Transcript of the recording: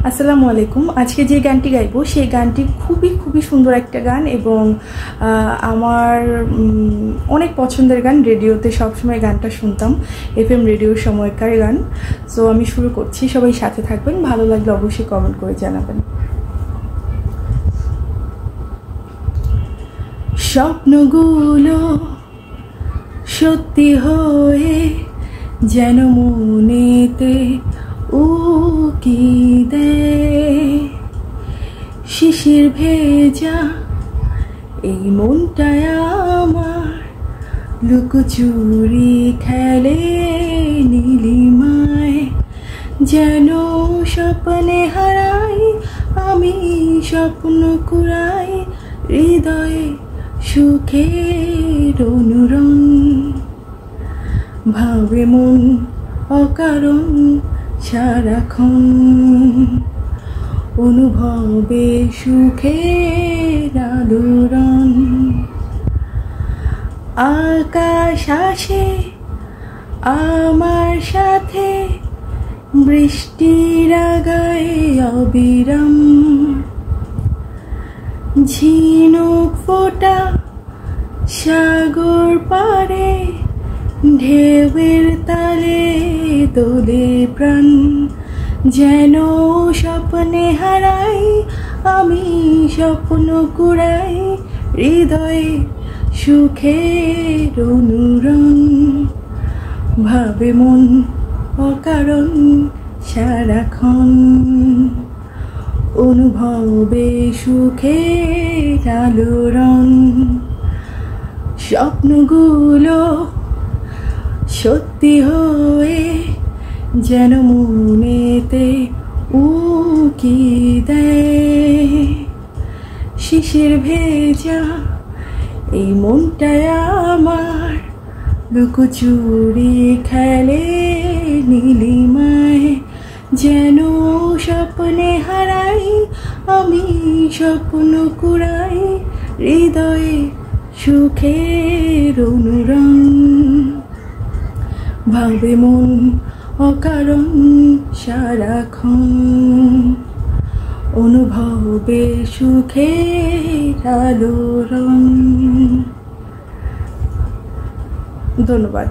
আসসালামু আলাইকুম। আজকে যে গানটি গাইবো সেই গানটি খুবই সুন্দর একটা গান এবং আমার অনেক পছন্দের গান। রেডিওতে সবসময় গানটা শুনতাম, এফএম রেডিওর সময়কার গান। সো আমি শুরু করছি, সবাই সাথে থাকবেন। ভালো লাগলে অবশ্যই কমেন্ট করে জানাবেন। স্বপ্নগুলো সত্যি হয়ে যেন মনেতে উকি দেয়, শিশির ভেজা এই মনটায় আমার লুকোচুরি খেলে নীলিমায়। যেন স্বপ্নে হারাই আমি, স্বপ্ন কুড়াই হৃদয়ে সুখের অনুরণ। ভাবে মন অকারণ সারাক্ষণ, অনুভবে সুখের আলোড়ন। আকাশ আসে আমার সাথে, বৃষ্টির আগায় অবিরাম। ঝিনুক ফোটা সাগর পারে, ঢেউয়ের তালে দোলে প্রাণ। যেন স্বপ্নে হারাই আমি, স্বপ্ন কুড়াই হৃদয়ে সুখের অনুরণ। ভাবে মন অকারণ সারাক্ষণ, অনুভবে সুখের আলোড়ন। স্বপ্নগুলো সত্যি হয়ে যেন মনেতে উকি দেয়, শিশির ভেজা এই মনটায় আমার লুকোচুরি খেলে নীলিমায়। যেন স্বপ্নে হারাই আমি, স্বপ্ন কুড়াই হৃদয়ে সুখের অনুরণ। ভাবে মন অকারণ সারাক্ষণ, অনুভবে সুখের আলোড়ন। ধন্যবাদ।